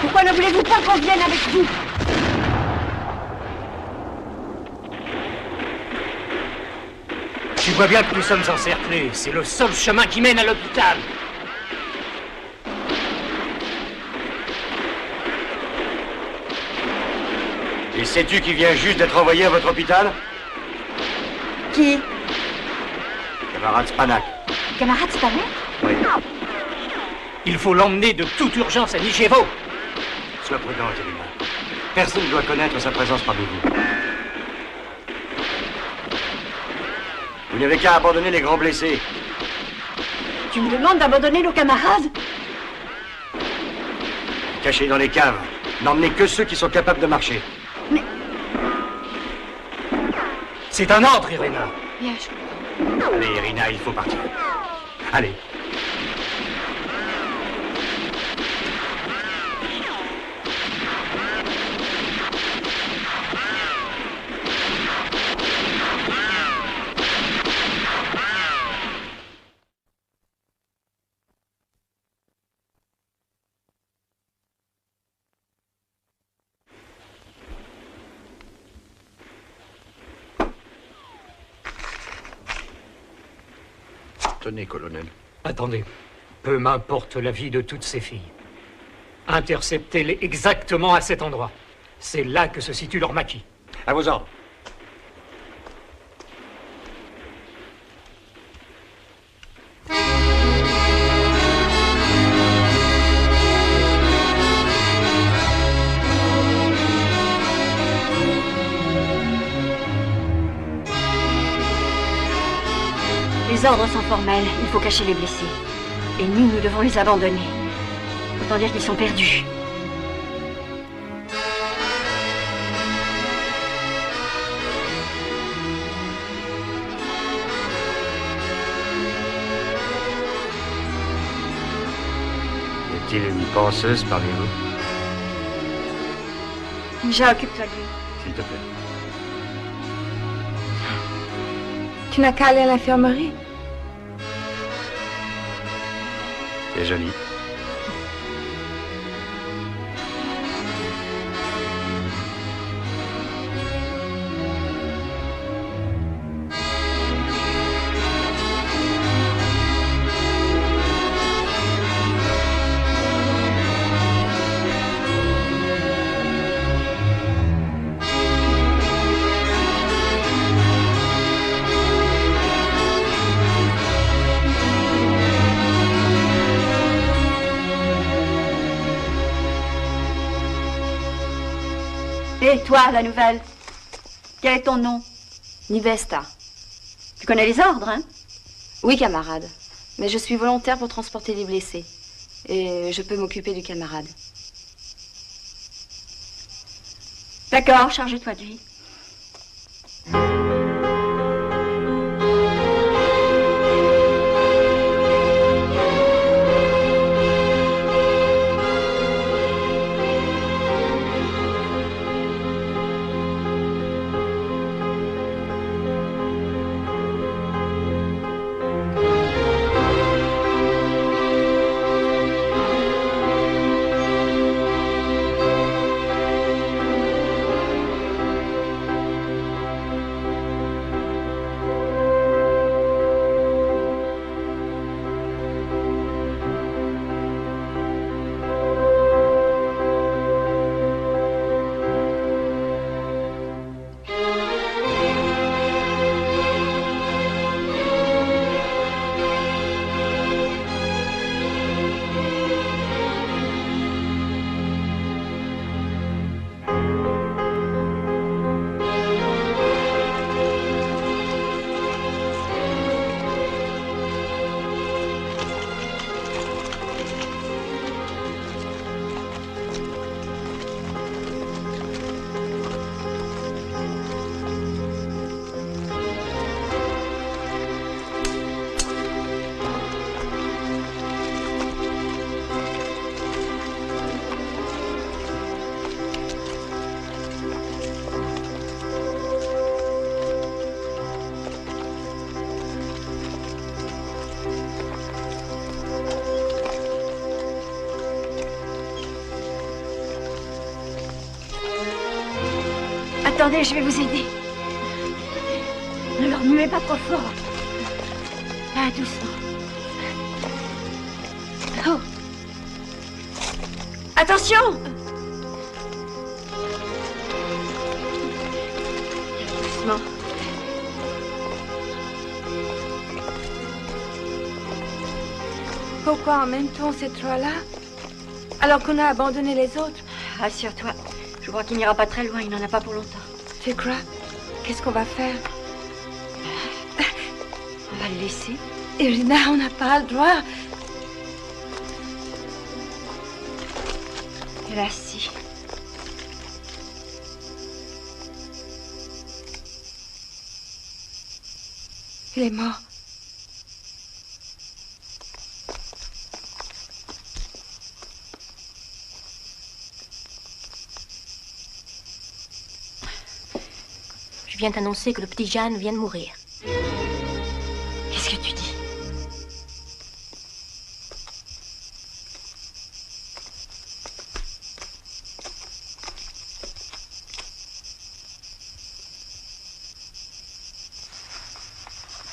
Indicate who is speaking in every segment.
Speaker 1: Pourquoi ne voulez-vous pas qu'on vienne avec vous?
Speaker 2: Tu vois bien que nous sommes encerclés. C'est le seul chemin qui mène à l'hôpital.
Speaker 3: Et sais-tu qui vient juste d'être envoyé à votre hôpital?
Speaker 1: Qui?
Speaker 3: Camarade Spanak.
Speaker 1: Camarade Spanak?
Speaker 3: Oui.
Speaker 2: Il faut l'emmener de toute urgence à Nichevo.
Speaker 3: Sois prudent, Jelina. Personne ne doit connaître sa présence parmi vous. Vous n'avez qu'à abandonner les grands blessés.
Speaker 1: Tu me demandes d'abandonner nos camarades?
Speaker 3: Cachés dans les caves. N'emmenez que ceux qui sont capables de marcher.
Speaker 1: Mais...
Speaker 2: C'est un ordre, Irina.
Speaker 1: Bien, je comprends.
Speaker 3: Allez, Irina, il faut partir. Allez. Tenez, colonel.
Speaker 2: Attendez. Peu m'importe la vie de toutes ces filles. Interceptez-les exactement à cet endroit. C'est là que se situe leur maquis.
Speaker 3: À vos ordres.
Speaker 1: Les ordres sont formels. Il faut cacher les blessés. Et nous devons les abandonner. Autant dire qu'ils sont perdus.
Speaker 3: Y a-t-il une penseuse parmi vous?
Speaker 1: Déjà, occupe-toi de lui.
Speaker 3: S'il te plaît.
Speaker 4: Tu n'as qu'à aller à l'infirmerie.
Speaker 3: C'est joli.
Speaker 1: Et toi, la nouvelle? Quel est ton nom?
Speaker 4: Nivesta.
Speaker 1: Tu connais les ordres, hein?
Speaker 4: Oui, camarade. Mais je suis volontaire pour transporter les blessés. Et je peux m'occuper du camarade.
Speaker 1: D'accord, charge-toi de lui. Attendez, je vais vous aider. Ne leur muez pas trop fort. Ah, doucement. Oh. Attention! Doucement.
Speaker 5: Pourquoi emmène-t-on ces trois-là alors qu'on a abandonné les autres?
Speaker 1: Rassure-toi, je crois qu'il n'ira pas très loin, il n'en a pas pour longtemps.
Speaker 5: Tu crois? Qu'est-ce qu'on va faire?
Speaker 1: On va le laisser.
Speaker 5: Irina, on n'a pas le droit.
Speaker 1: Là, si.
Speaker 5: Il est mort.
Speaker 6: Je viens t'annoncer que le petit Jeanne vient de mourir.
Speaker 1: Qu'est-ce que tu dis?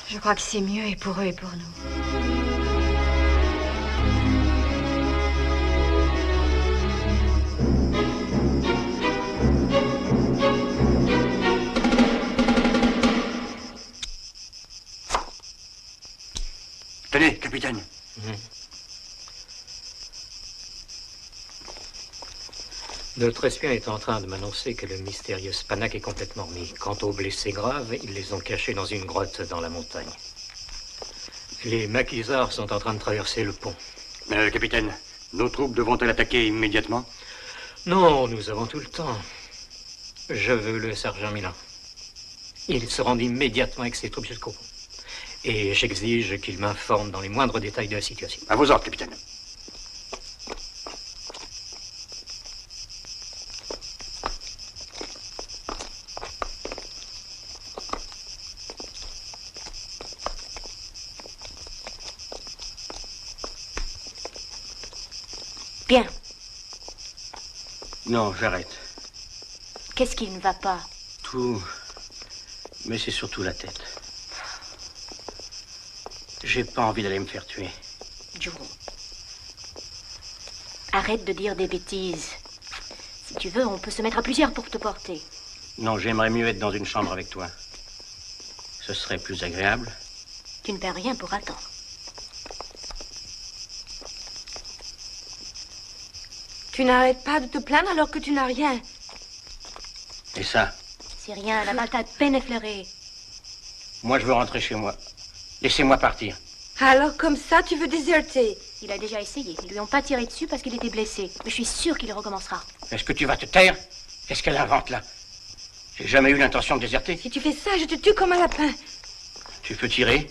Speaker 1: Je crois que c'est mieux et pour eux et pour nous.
Speaker 3: Tenez, capitaine.
Speaker 2: Notre espion est en train de m'annoncer que le mystérieux Spanak est complètement remis. Quant aux blessés graves, ils les ont cachés dans une grotte dans la montagne. Les maquisards sont en train de traverser le pont.
Speaker 3: Capitaine, nos troupes devront-elles attaquer immédiatement?
Speaker 2: Non, nous avons tout le temps. Je veux le sergent Milan. Il se rend immédiatement avec ses troupes jusqu'au pont. Et j'exige qu'il m'informe dans les moindres détails de la situation.
Speaker 3: À vos ordres, capitaine.
Speaker 6: Bien.
Speaker 7: Non, j'arrête.
Speaker 6: Qu'est-ce qui ne va pas?
Speaker 7: Tout. Mais c'est surtout la tête. J'ai pas envie d'aller me faire tuer.
Speaker 6: Joe. Arrête de dire des bêtises. Si tu veux, on peut se mettre à plusieurs pour te porter.
Speaker 7: Non, j'aimerais mieux être dans une chambre avec toi. Ce serait plus agréable.
Speaker 6: Tu ne perds rien pour attendre.
Speaker 5: Tu n'arrêtes pas de te plaindre alors que tu n'as rien.
Speaker 7: Et ça?
Speaker 6: C'est rien, la balle t'a à peine effleurée.
Speaker 7: Moi, je veux rentrer chez moi. Laissez-moi partir.
Speaker 5: Alors comme ça, tu veux déserter?
Speaker 6: Il a déjà essayé. Ils lui ont pas tiré dessus parce qu'il était blessé. Mais je suis sûre qu'il recommencera.
Speaker 7: Est-ce que tu vas te taire? Qu'est-ce qu'elle invente là? J'ai jamais eu l'intention de déserter.
Speaker 5: Si tu fais ça, je te tue comme un lapin.
Speaker 7: Tu peux tirer?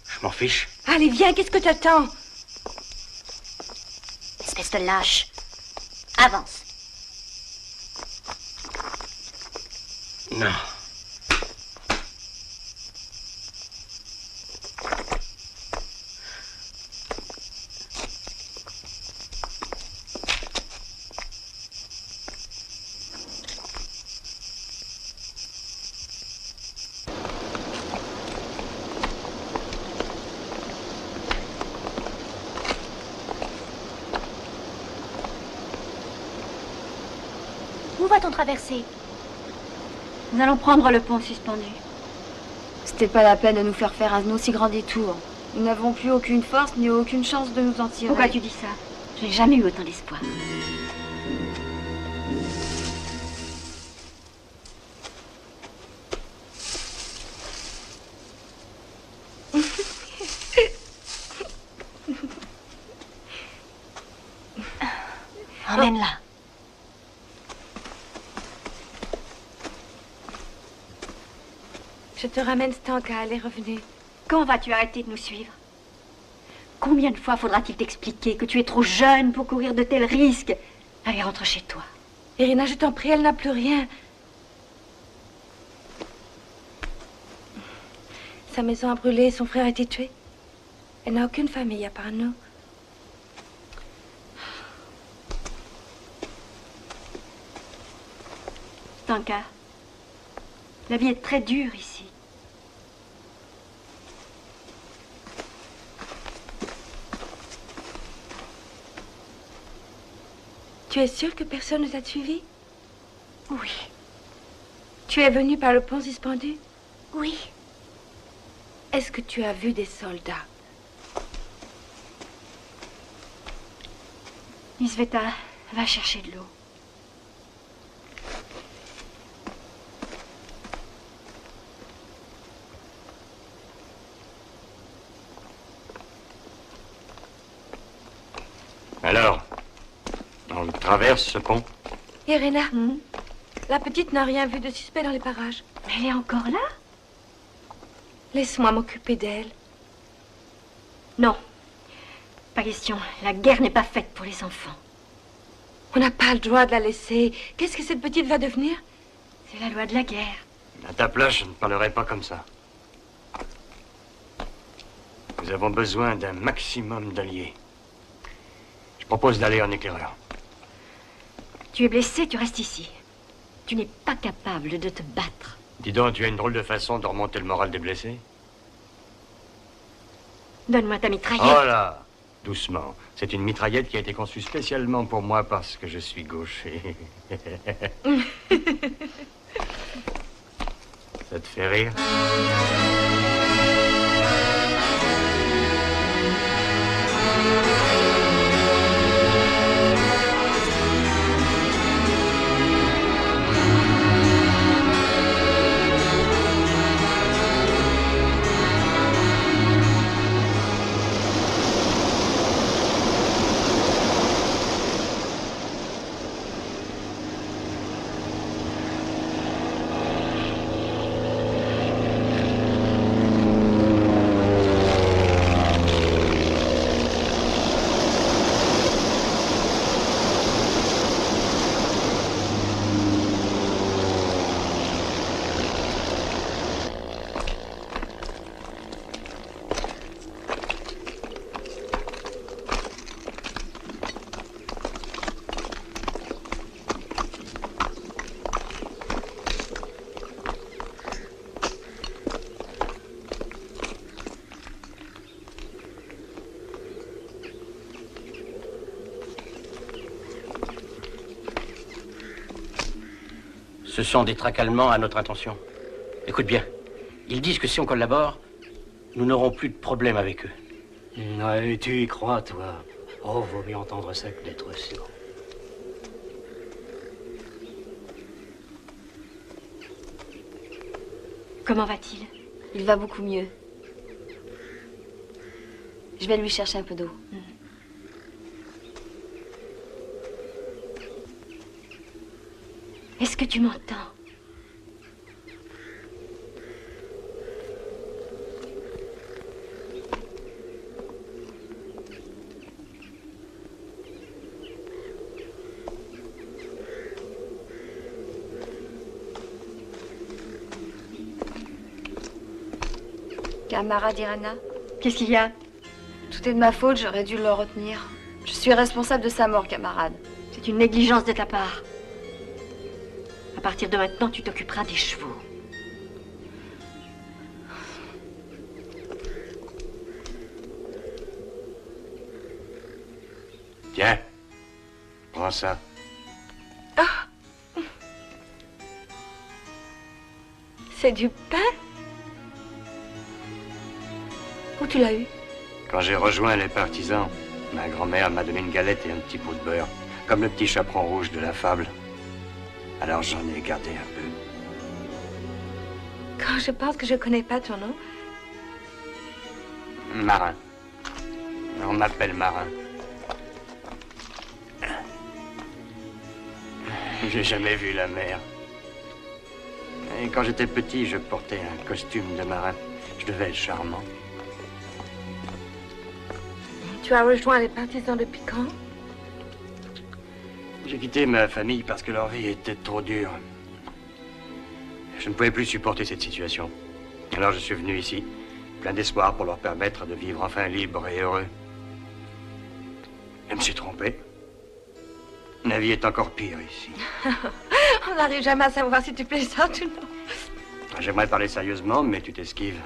Speaker 7: Je m'en fiche.
Speaker 5: Allez, viens, qu'est-ce que t'attends?
Speaker 6: Espèce de lâche. Avance.
Speaker 7: Non.
Speaker 6: Où va-t-on traverser?
Speaker 1: Nous allons prendre le pont suspendu.
Speaker 4: C'était pas la peine de nous faire un aussi grand détour. Nous n'avons plus aucune force ni aucune chance de nous en tirer.
Speaker 1: Pourquoi tu dis ça? Je n'ai jamais eu autant d'espoir.
Speaker 6: Emmène-la.
Speaker 5: Je te ramène Stanka, allez, revenez.
Speaker 1: Quand vas-tu arrêter de nous suivre? Combien de fois faudra-t-il t'expliquer que tu es trop jeune pour courir de tels risques? Allez, rentre chez toi.
Speaker 5: Irina, je t'en prie, elle n'a plus rien. Sa maison a brûlé, son frère a été tué. Elle n'a aucune famille à part nous.
Speaker 1: Stanka, La vie est très dure ici.
Speaker 5: Tu es sûre que personne ne t'a suivi?
Speaker 6: Oui.
Speaker 5: Tu es venue par le pont suspendu?
Speaker 6: Oui.
Speaker 5: Est-ce que tu as vu des soldats?
Speaker 1: Lisveta, va chercher de l'eau.
Speaker 3: Alors, on traverse ce pont?
Speaker 5: Irina, la petite n'a rien vu de suspect dans les parages.
Speaker 1: Mais elle est encore là?
Speaker 5: Laisse-moi m'occuper d'elle.
Speaker 1: Non. Pas question. La guerre n'est pas faite pour les enfants.
Speaker 5: On n'a pas le droit de la laisser. Qu'est-ce que cette petite va devenir?
Speaker 1: C'est la loi de la guerre.
Speaker 3: À ta place, je ne parlerai pas comme ça. Nous avons besoin d'un maximum d'alliés. Je propose d'aller en éclaireur.
Speaker 1: Tu es blessé, tu restes ici. Tu n'es pas capable de te battre.
Speaker 3: Dis donc, tu as une drôle de façon de remonter le moral des blessés.
Speaker 1: Donne-moi ta mitraillette.
Speaker 3: Oh là! Doucement. C'est une mitraillette qui a été conçue spécialement pour moi parce que je suis gaucher. Ça te fait rire?
Speaker 7: Ce sont des tracts allemands à notre intention. Écoute bien, ils disent que si on collabore, nous n'aurons plus de problème avec eux.
Speaker 2: Ouais, tu y crois, toi? Oh, vaut mieux entendre ça que d'être sûr.
Speaker 1: Comment va-t-il?
Speaker 4: Il va beaucoup mieux. Je vais lui chercher un peu d'eau.
Speaker 1: Est-ce que tu m'entends?
Speaker 4: Camarade Irina,
Speaker 1: Qu'est-ce qu'il y a?
Speaker 4: tout est de ma faute, j'aurais dû le retenir. Je suis responsable de sa mort, camarade.
Speaker 1: C'est une négligence de ta part. À partir de maintenant, tu t'occuperas des chevaux.
Speaker 3: Tiens, prends ça.
Speaker 5: C'est du pain? Où tu l'as eu?
Speaker 3: Quand j'ai rejoint les partisans, ma grand-mère m'a donné une galette et un petit pot de beurre, comme le petit chaperon rouge de la fable. Alors j'en ai gardé un peu.
Speaker 5: Quand je pense que je connais pas ton nom.
Speaker 3: Marin. On m'appelle Marin. J'ai jamais vu la mer. Et quand j'étais petit, je portais un costume de marin. Je devais être charmant.
Speaker 5: Tu as rejoint les partisans depuis quand?
Speaker 3: J'ai quitté ma famille parce que leur vie était trop dure. Je ne pouvais plus supporter cette situation. Alors je suis venu ici, plein d'espoir pour leur permettre de vivre enfin libre et heureux. Je me suis trompé. La vie est encore pire ici.
Speaker 5: On n'arrive jamais à savoir si tu plaisantes ou non.
Speaker 3: J'aimerais parler sérieusement, mais tu t'esquives.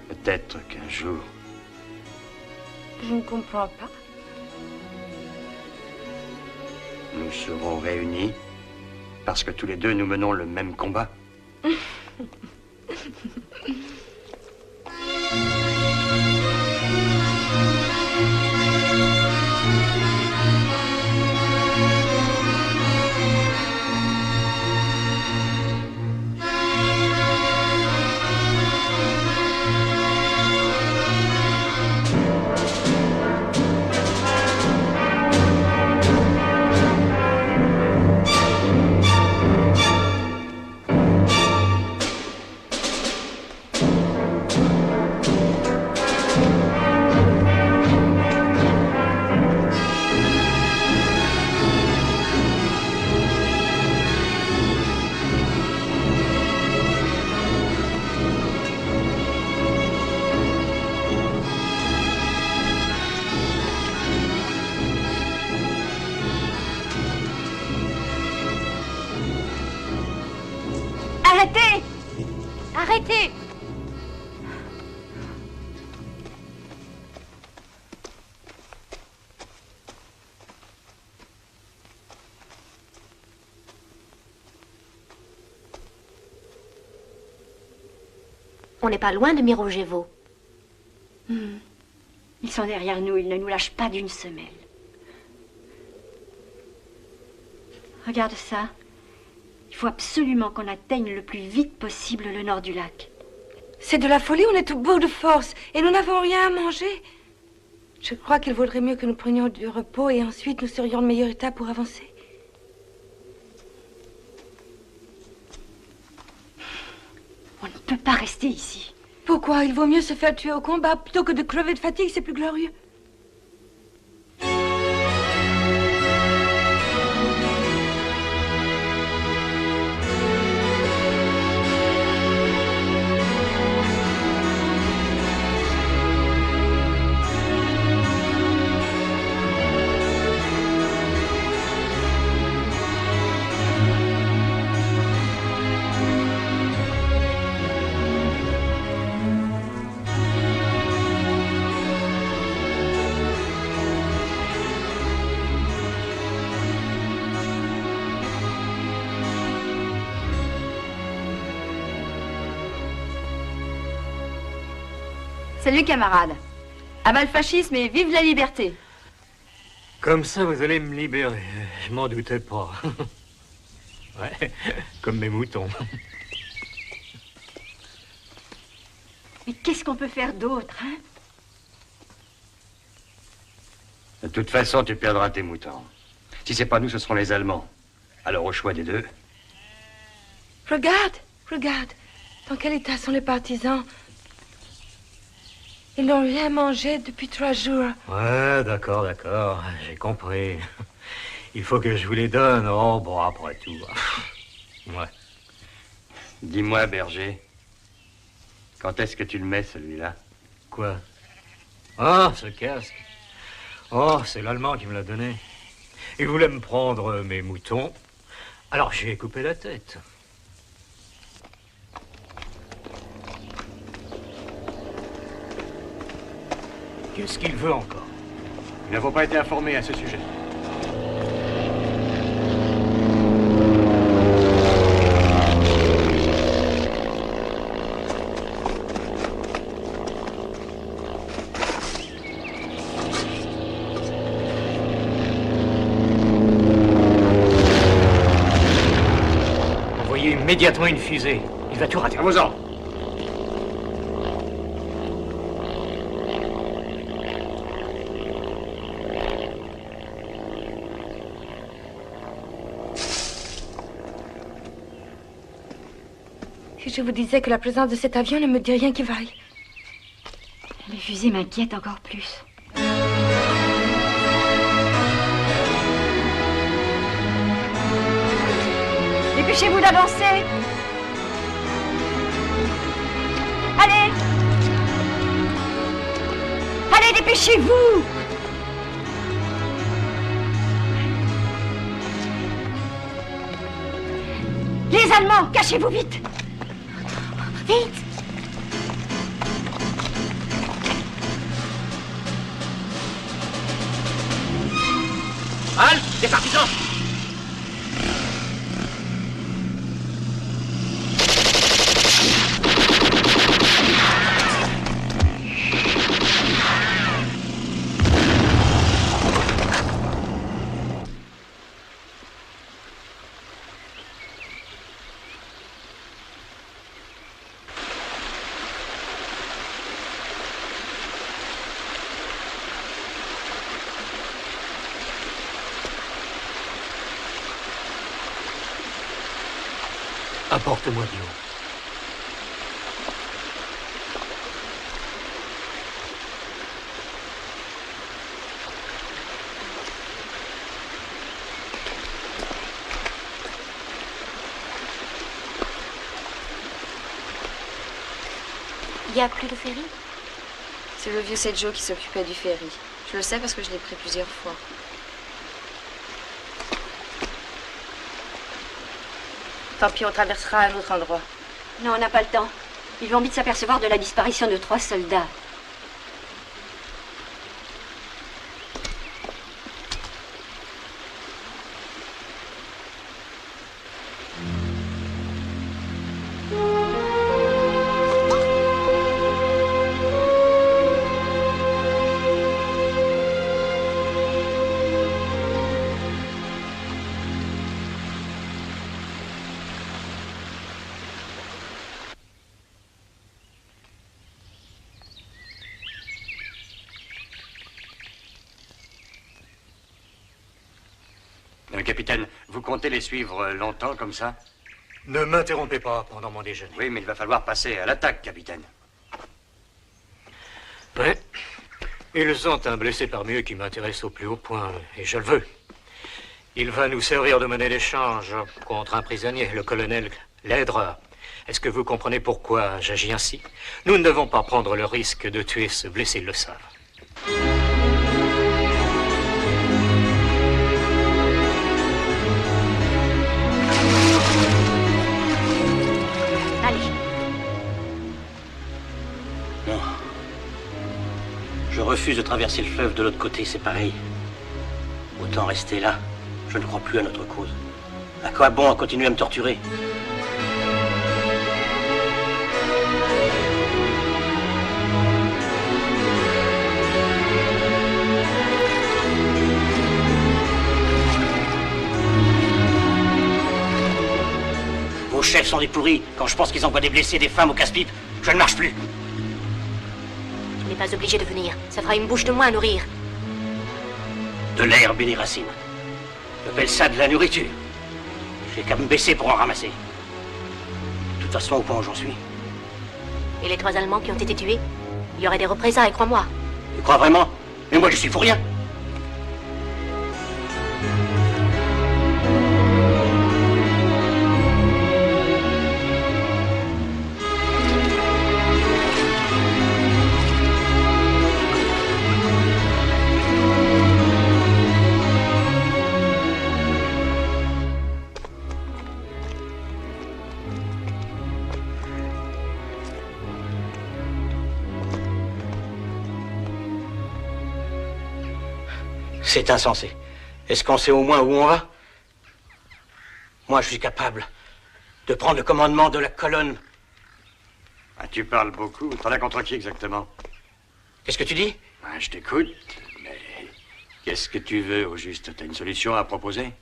Speaker 3: Peut-être qu'un jour...
Speaker 5: Je ne comprends pas.
Speaker 3: Nous serons réunis parce que tous les deux nous menons le même combat.
Speaker 1: Arrêtez! Arrêtez!
Speaker 6: On n'est pas loin de Mirojevo.
Speaker 1: Ils sont derrière nous, ils ne nous lâchent pas d'une semelle. Regarde ça. Il faut absolument qu'on atteigne le plus vite possible le nord du lac.
Speaker 5: C'est de la folie, on est au bout de force et nous n'avons rien à manger. Je crois qu'il vaudrait mieux que nous prenions du repos et ensuite nous serions en meilleur état pour avancer.
Speaker 1: On ne peut pas rester ici.
Speaker 5: Pourquoi? Il vaut mieux se faire tuer au combat plutôt que de crever de fatigue, c'est plus glorieux.
Speaker 4: Salut camarades. Abat le fascisme et vive la liberté.
Speaker 2: Comme ça, vous allez me libérer. Je m'en doutais pas. Ouais, comme mes moutons.
Speaker 1: Mais qu'est-ce qu'on peut faire d'autre, hein?
Speaker 3: De toute façon, tu perdras tes moutons. Si c'est pas nous, ce seront les Allemands. Alors, au choix des deux.
Speaker 5: Regarde, regarde. Dans quel état sont les partisans? Ils n'ont rien mangé depuis 3 jours.
Speaker 2: Ouais, d'accord, j'ai compris. Il faut que je vous les donne. Oh, bon, après tout. Ouais.
Speaker 3: Dis-moi, Berger, quand est-ce que tu le mets, celui-là?
Speaker 2: Quoi? Ah, ce casque. Oh, c'est l'Allemand qui me l'a donné. Il voulait me prendre mes moutons. Alors, j'ai coupé la tête. Qu'est-ce qu'il veut encore?
Speaker 3: Nous n'avons pas été informés à ce sujet.
Speaker 2: Envoyez immédiatement une fusée. Il va tout rater.
Speaker 3: À vos ordres.
Speaker 5: Si je vous disais que la présence de cet avion ne me dit rien qui vaille.
Speaker 1: Les fusées m'inquiètent encore plus. Dépêchez-vous d'avancer. Allez! Allez, dépêchez-vous! Les Allemands, cachez-vous vite!
Speaker 6: Vite!
Speaker 7: Halte, des partisans!
Speaker 2: Apporte-moi de l'eau.
Speaker 6: Il n'y a plus de ferry?
Speaker 4: C'est le vieux Sedjo qui s'occupait du ferry. Je le sais parce que je l'ai pris plusieurs fois. Tant pis, on traversera à un autre endroit.
Speaker 1: Non, on n'a pas le temps. Ils vont vite s'apercevoir de la disparition de 3 soldats.
Speaker 3: Capitaine, vous comptez les suivre longtemps comme ça?
Speaker 2: Ne m'interrompez pas pendant mon déjeuner.
Speaker 3: Oui, mais il va falloir passer à l'attaque, capitaine.
Speaker 2: Ouais. Ils ont un blessé parmi eux qui m'intéresse au plus haut point, et je le veux. Il va nous servir de monnaie d'échange contre un prisonnier, le colonel l'aidera. Est-ce que vous comprenez pourquoi j'agis ainsi? Nous ne devons pas prendre le risque de tuer ce blessé, ils le savent.
Speaker 7: Non. Je refuse de traverser le fleuve de l'autre côté, c'est pareil. Autant rester là. Je ne crois plus à notre cause. À quoi bon à continuer à me torturer? Vos chefs sont des pourris. Quand je pense qu'ils envoient des blessés, des femmes au casse-pipe, je ne marche plus.
Speaker 6: Tu n'es pas obligé de venir. Ça fera une bouche de moins à nourrir.
Speaker 7: De l'herbe et des racines. J'appelle ça de la nourriture. J'ai qu'à me baisser pour en ramasser. De toute façon, au point où j'en suis.
Speaker 6: Et les 3 Allemands qui ont été tués? Il y aurait des représailles, crois-moi.
Speaker 7: Tu crois vraiment? Mais moi, je suis pour rien. C'est insensé. Est-ce qu'on sait au moins où on va? Moi, je suis capable de prendre le commandement de la colonne.
Speaker 3: Ah, tu parles beaucoup. T'en as contre qui exactement?
Speaker 7: Qu'est-ce que tu dis?
Speaker 3: Ah, je t'écoute, mais qu'est-ce que tu veux au juste? T'as une solution à proposer?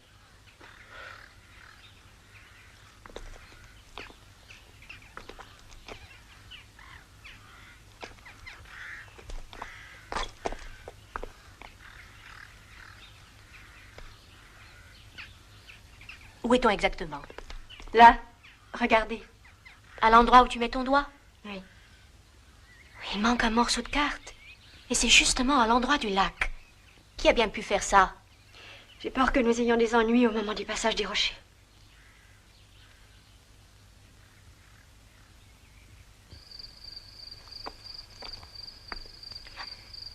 Speaker 6: Où est-on exactement?
Speaker 1: Là, regardez.
Speaker 6: À l'endroit où tu mets ton doigt?
Speaker 1: Oui.
Speaker 6: Il manque un morceau de carte. Et c'est justement à l'endroit du lac. Qui a bien pu faire ça?
Speaker 1: J'ai peur que nous ayons des ennuis au moment du passage des rochers.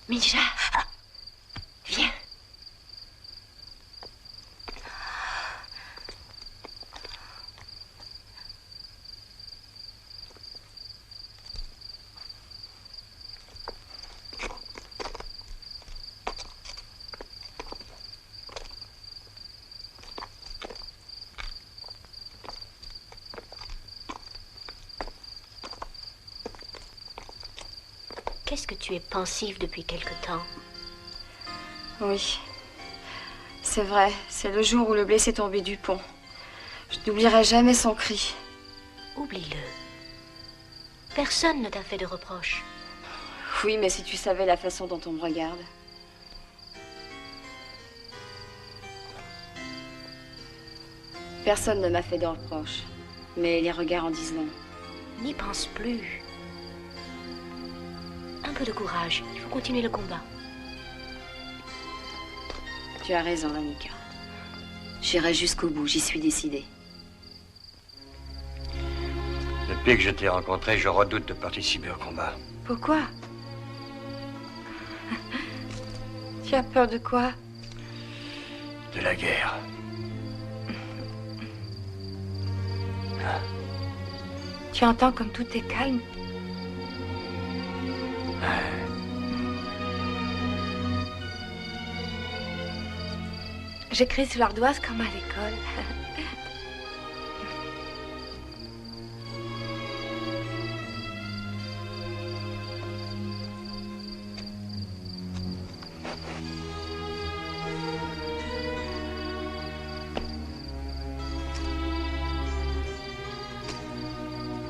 Speaker 6: Minja, viens. Qu'est-ce que tu es pensive depuis quelque temps?
Speaker 4: Oui. C'est vrai, c'est le jour où le blessé est tombé du pont. Je n'oublierai jamais son cri.
Speaker 6: Oublie-le. Personne ne t'a fait de reproches.
Speaker 4: Oui, mais si tu savais la façon dont on me regarde. Personne ne m'a fait de reproches, mais les regards en disent long.
Speaker 6: N'y pense plus. Un peu de courage, il faut continuer le combat.
Speaker 4: Tu as raison, Annika. J'irai jusqu'au bout, j'y suis décidée.
Speaker 3: Depuis que je t'ai rencontré, je redoute de participer au combat.
Speaker 5: Pourquoi? Tu as peur de quoi?
Speaker 3: De la guerre.
Speaker 5: Tu entends comme tout est calme? J'écris sur l'ardoise comme à l'école.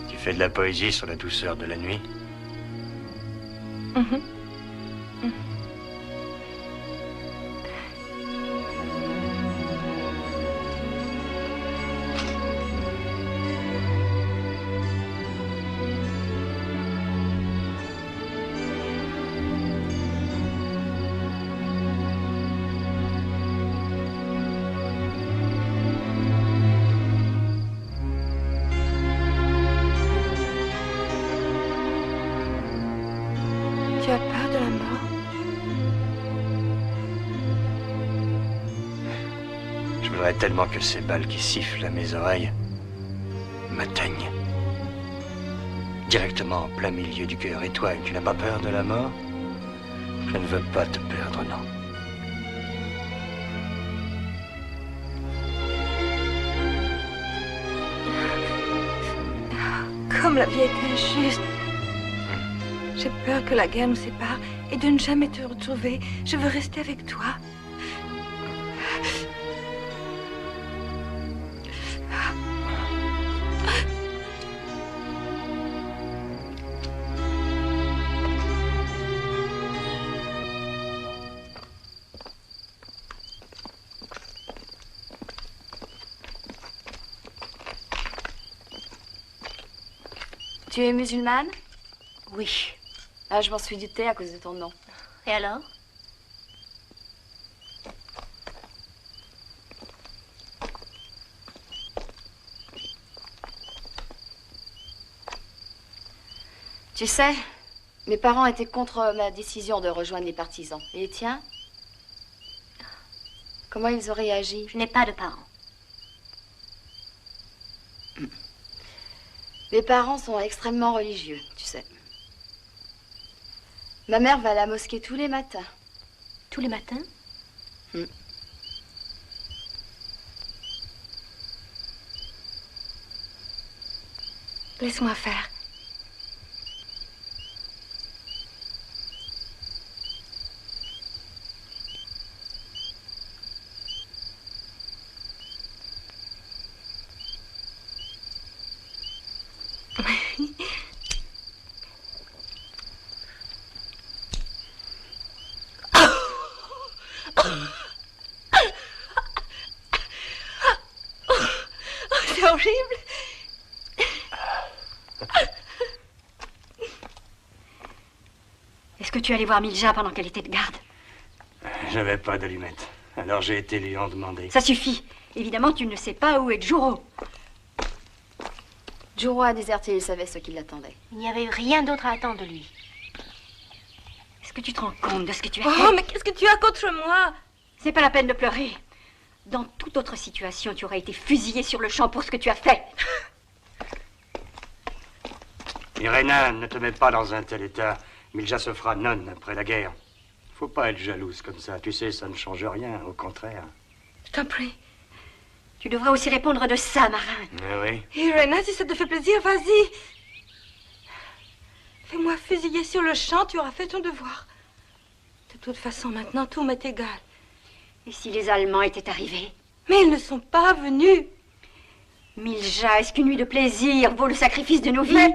Speaker 3: Tu fais de la poésie sur la douceur de la nuit?
Speaker 5: Mhm. Tu as peur de la mort?
Speaker 3: Je voudrais tellement que ces balles qui sifflent à mes oreilles m'atteignent. Directement en plein milieu du cœur. Et toi, tu n'as pas peur de la mort? Je ne veux pas te perdre, non.
Speaker 5: Comme la vie est injuste. J'ai peur que la guerre nous sépare et de ne jamais te retrouver. Je veux rester avec toi.
Speaker 4: Tu es musulmane?
Speaker 6: Oui.
Speaker 4: Ah, je m'en suis doutée à cause de ton nom.
Speaker 6: Et alors?
Speaker 4: Tu sais, mes parents étaient contre ma décision de rejoindre les partisans. Et les tiens? Comment ils ont réagi?
Speaker 6: Je n'ai pas de parents.
Speaker 4: Mes parents sont extrêmement religieux, tu sais. Ma mère va à la mosquée tous les matins.
Speaker 6: Tous les matins?
Speaker 5: Laisse-moi faire. C'est horrible.
Speaker 1: Est-ce que tu allais voir Milja pendant qu'elle était de garde?
Speaker 3: J'avais pas d'allumettes. Alors j'ai été lui en demander.
Speaker 1: Ça suffit. Évidemment, tu ne sais pas où est Juro.
Speaker 4: Juro a déserté, il savait ce qui l'attendait.
Speaker 6: Il n'y avait rien d'autre à attendre de lui.
Speaker 1: Est-ce que tu te rends compte de ce que tu as
Speaker 5: Oh,
Speaker 1: fait?
Speaker 5: mais qu'est-ce que tu as contre moi?
Speaker 1: C'est pas la peine de pleurer. Dans toute autre situation, tu aurais été fusillé sur le champ pour ce que tu as fait.
Speaker 3: Irena, ne te mets pas dans un tel état. Milja se fera nonne après la guerre. Faut pas être jalouse comme ça. Tu sais, ça ne change rien, au contraire.
Speaker 5: Je t'en prie.
Speaker 1: Tu devrais aussi répondre de ça, Marin.
Speaker 3: Ah oui.
Speaker 5: Irena, si ça te fait plaisir, vas-y. Fais-moi fusiller sur le champ, tu auras fait ton devoir. De toute façon, maintenant, tout m'est égal.
Speaker 1: Et si les Allemands étaient arrivés?
Speaker 5: Mais ils ne sont pas venus.
Speaker 1: Milja, est-ce qu'une nuit de plaisir vaut le sacrifice de nos vies?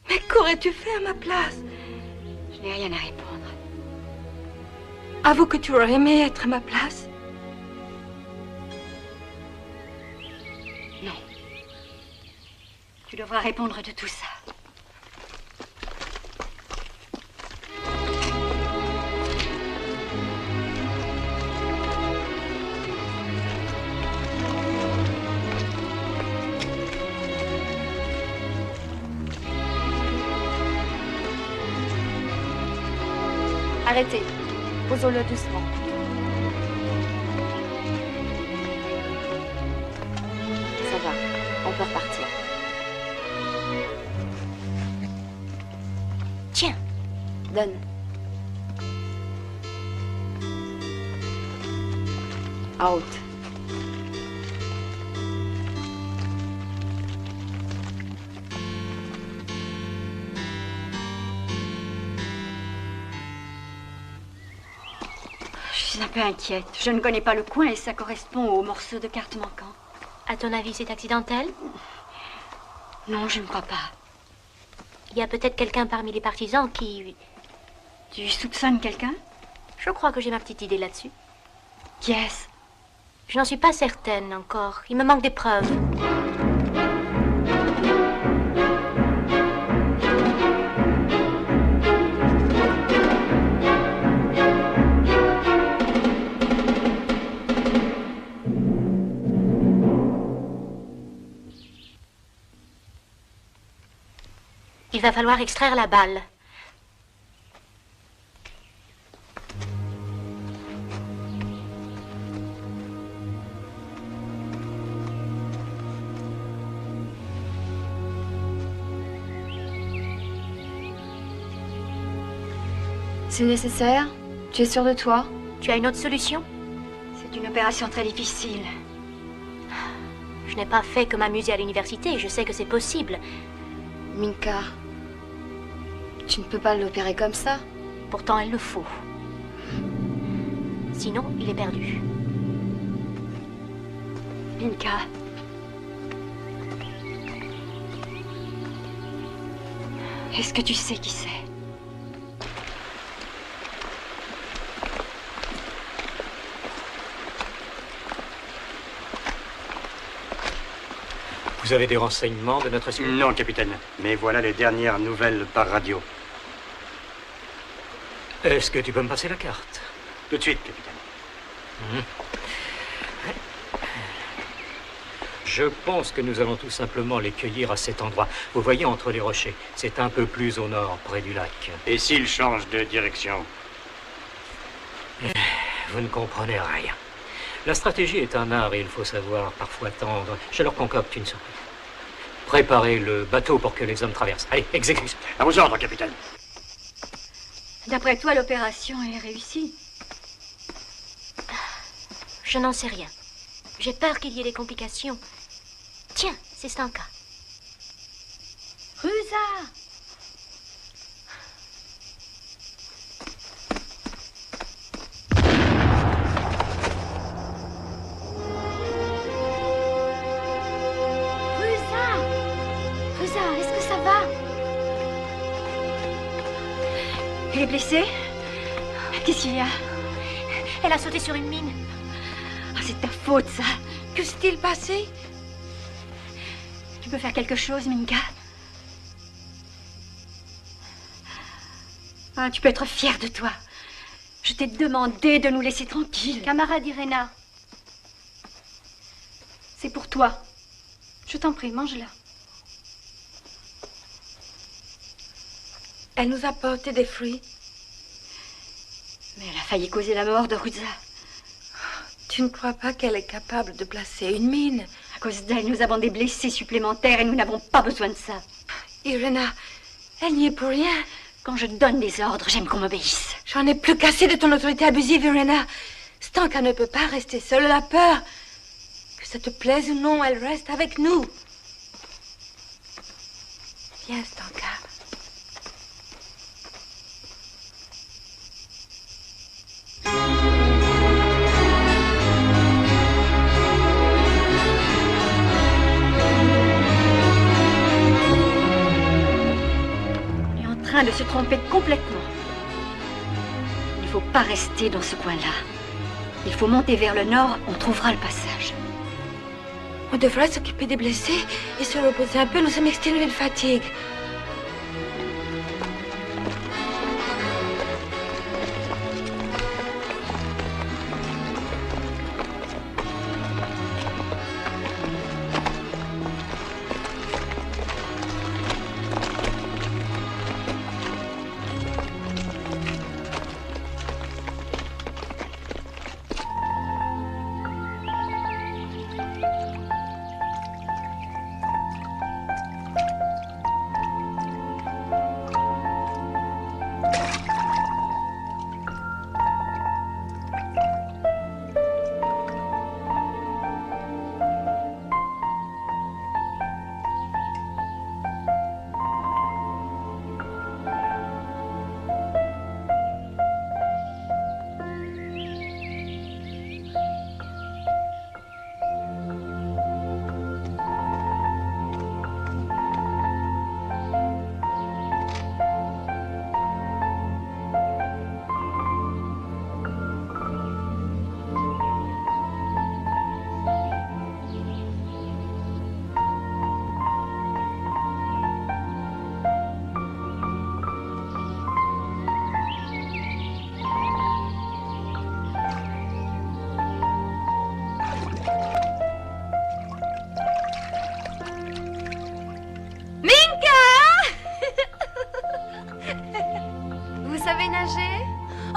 Speaker 5: Mais qu'aurais-tu fait à ma place?
Speaker 1: Je n'ai rien à répondre.
Speaker 5: Avoue que tu aurais aimé être à ma place.
Speaker 1: Non. Tu devras répondre de tout ça.
Speaker 4: Arrêtez. Posons-le doucement. Ça va. On peut repartir.
Speaker 6: Tiens.
Speaker 4: Donne. En route.
Speaker 1: Je suis un peu inquiète. Je ne connais pas le coin et ça correspond au morceau de carte manquant.
Speaker 6: À ton avis, c'est accidentel?
Speaker 1: Non, je ne crois pas.
Speaker 6: Il y a peut-être quelqu'un parmi les partisans qui...
Speaker 1: Tu soupçonnes quelqu'un?
Speaker 6: Je crois que j'ai ma petite idée là-dessus.
Speaker 1: Qui est-ce?
Speaker 6: Je n'en suis pas certaine encore. Il me manque des preuves. Il va falloir extraire la balle.
Speaker 4: C'est nécessaire? Tu es sûr de toi?
Speaker 6: Tu as une autre solution?
Speaker 1: C'est une opération très difficile.
Speaker 6: Je n'ai pas fait que m'amuser à l'université. Je sais que c'est possible.
Speaker 4: Minka, tu ne peux pas l'opérer comme ça.
Speaker 6: Pourtant, il le faut. Sinon, il est perdu.
Speaker 1: Minka. Est-ce que tu sais qui c'est?
Speaker 2: Vous avez des renseignements de notre esprit?
Speaker 3: Non, capitaine. Mais voilà les dernières nouvelles par radio.
Speaker 2: Est-ce que tu peux me passer la carte?
Speaker 3: Tout de suite, capitaine.
Speaker 2: Je pense que nous allons tout simplement les cueillir à cet endroit. Vous voyez, entre les rochers. C'est un peu plus au nord, près du lac.
Speaker 3: Et s'ils changent de direction?
Speaker 2: Vous ne comprenez rien. La stratégie est un art et il faut savoir parfois attendre. Je leur concocte une surprise. Préparez le bateau pour que les hommes traversent. Allez, exécute.
Speaker 3: À vos ordres, capitaine.
Speaker 1: D'après toi, l'opération est réussie?
Speaker 6: Je n'en sais rien. J'ai peur qu'il y ait des complications. Tiens, c'est Stanka.
Speaker 1: Ruza! Est-ce que ça va? Elle est blessée? Qu'est-ce qu'il y a?
Speaker 6: Elle a sauté sur une mine.
Speaker 1: Ah, c'est ta faute, ça.
Speaker 5: Que s'est-il passé?
Speaker 1: Tu peux faire quelque chose, Minka? Ah, tu peux être fière de toi. Je t'ai demandé de nous laisser tranquilles.
Speaker 4: Camarade Irena. C'est pour toi. Je t'en prie, mange-la.
Speaker 5: Elle nous a porté des fruits.
Speaker 1: Mais elle a failli causer la mort de Ruza.
Speaker 5: Tu ne crois pas qu'elle est capable de placer une mine?
Speaker 1: À cause d'elle, nous avons des blessés supplémentaires et nous n'avons pas besoin de ça.
Speaker 5: Irena, elle n'y est pour rien.
Speaker 1: Quand je donne des ordres, j'aime qu'on m'obéisse.
Speaker 5: J'en ai plus qu'assez de ton autorité abusive, Irena. Stanka ne peut pas rester seule. Elle a peur. Que ça te plaise ou non, elle reste avec nous. Viens, Stanka.
Speaker 1: train de se tromper complètement. Il ne faut pas rester dans ce coin-là. Il faut monter vers le nord, on trouvera le passage.
Speaker 5: On devrait s'occuper des blessés et se reposer un peu. Nous sommes exténués de fatigue.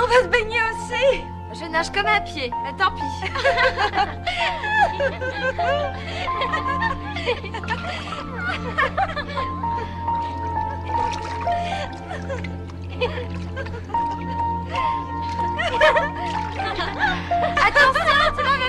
Speaker 4: On va se baigner aussi. Je nage comme un pied, mais tant pis. Attention, tu vas me...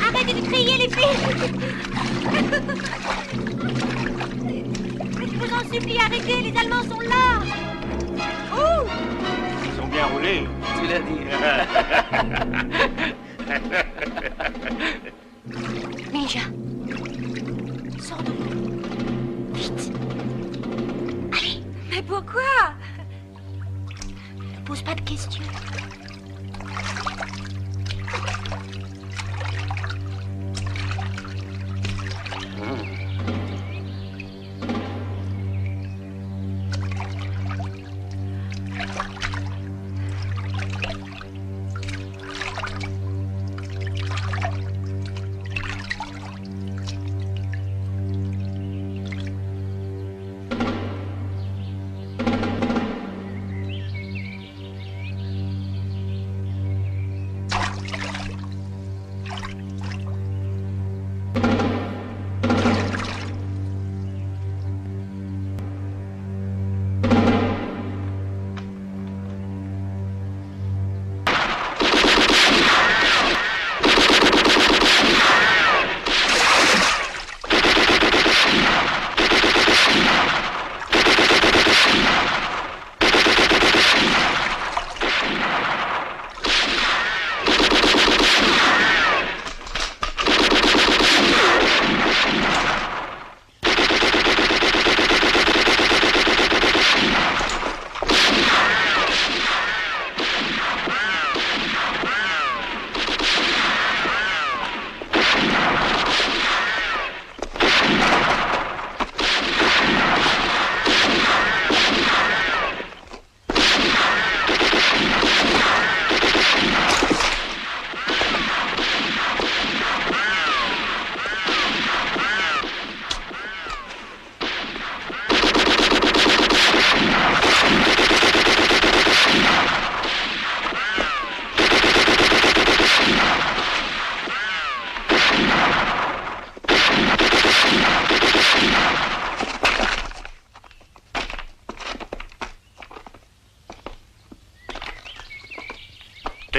Speaker 6: Arrêtez de crier, les filles! Je vous en supplie, arrêtez, les Allemands sont là!
Speaker 3: Ils sont bien roulés.
Speaker 7: Tu l'as dit.
Speaker 6: Ninja, sors de l'eau. Vite! Allez,
Speaker 4: Mais pourquoi?
Speaker 6: ne pose pas de questions.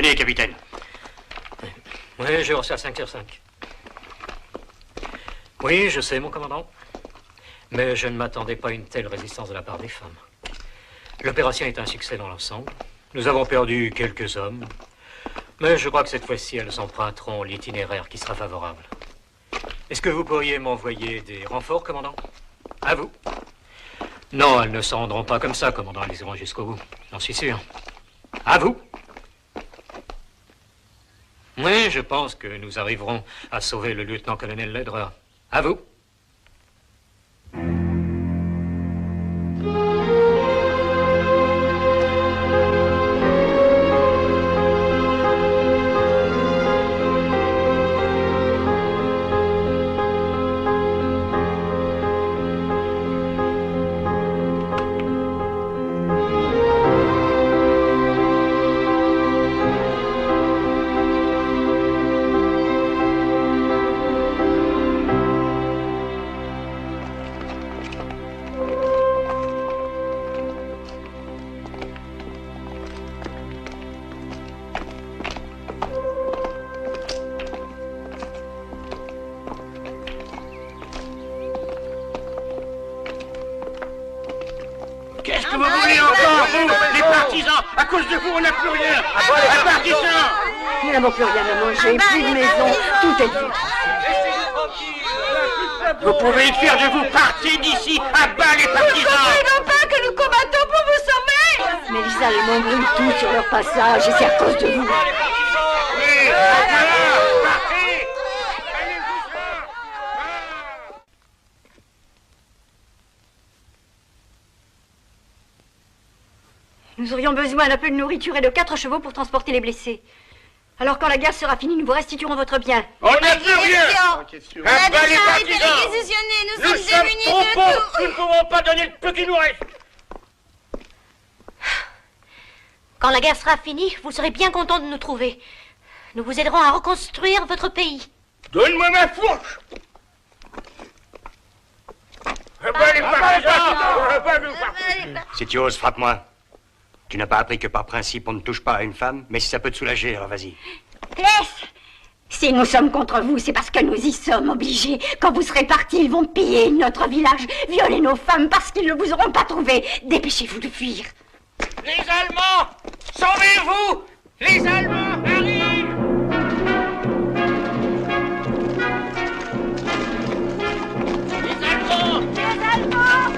Speaker 3: Tenez, capitaine.
Speaker 2: Oui, j'ai reçu à 5h05. Oui, je sais, mon commandant. Mais je ne m'attendais pas à une telle résistance de la part des femmes. L'opération est un succès dans l'ensemble. Nous avons perdu quelques hommes. Mais je crois que cette fois-ci, elles emprunteront l'itinéraire qui sera favorable. Est-ce que vous pourriez m'envoyer des renforts, commandant? À vous. Non, elles ne s'en rendront pas comme ça, commandant. Elles iront jusqu'au bout. J'en suis sûr. À vous. Oui, je pense que nous arriverons à sauver le lieutenant-colonel Ledra. À vous.
Speaker 7: Qu'est-ce que vous voulez encore, vous, les partisans? À cause de vous, on n'a plus rien. Les partisans!
Speaker 1: Nous n'avons plus rien à manger, plus de maison, tout est vide.
Speaker 7: Vous pouvez écrire de vous, partez d'ici, à bas les partisans!
Speaker 5: Non pas que nous combattons pour vous sauver!
Speaker 1: Mélissa les Monts brûlent tout sur leur passage et c'est à cause de vous.
Speaker 7: Oui, partez!
Speaker 1: Nous aurions besoin d'un peu de nourriture et de 4 chevaux pour transporter les blessés. Alors quand la guerre sera finie, nous vous restituerons votre bien.
Speaker 7: On n'a plus rien! À bas les partisans!
Speaker 4: Nous
Speaker 7: Nous
Speaker 4: sommes
Speaker 7: sommes
Speaker 4: démunis
Speaker 7: trop
Speaker 4: de
Speaker 7: pauvres,
Speaker 4: tout.
Speaker 7: nous ne pouvons pas donner le peu qui nous reste.
Speaker 6: Quand la guerre sera finie, vous serez bien content de nous trouver. Nous vous aiderons à reconstruire votre pays.
Speaker 7: Donne-moi ma fourche! À bas les partisans! Si tu oses, frappe-moi. Tu n'as pas appris que par principe on ne touche pas à une femme, mais si ça peut te soulager, alors vas-y.
Speaker 1: Laisse! Si nous sommes contre vous, c'est parce que nous y sommes obligés. Quand vous serez partis, ils vont piller notre village, violer nos femmes parce qu'ils ne vous auront pas trouvés. Dépêchez-vous de fuir.
Speaker 7: Les Allemands! Sauvez-vous! Les Allemands arrivent! Les Allemands!
Speaker 1: Les Allemands!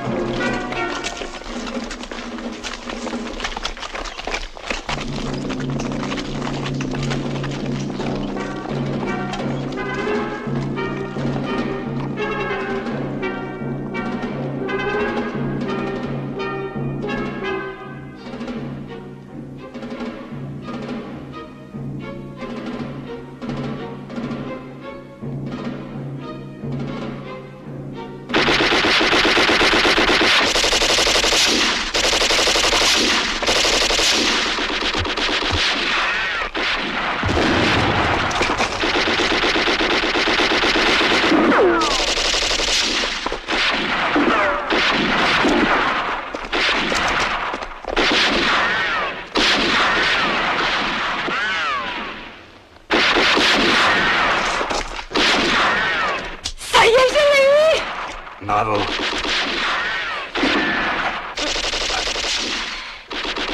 Speaker 3: Bravo.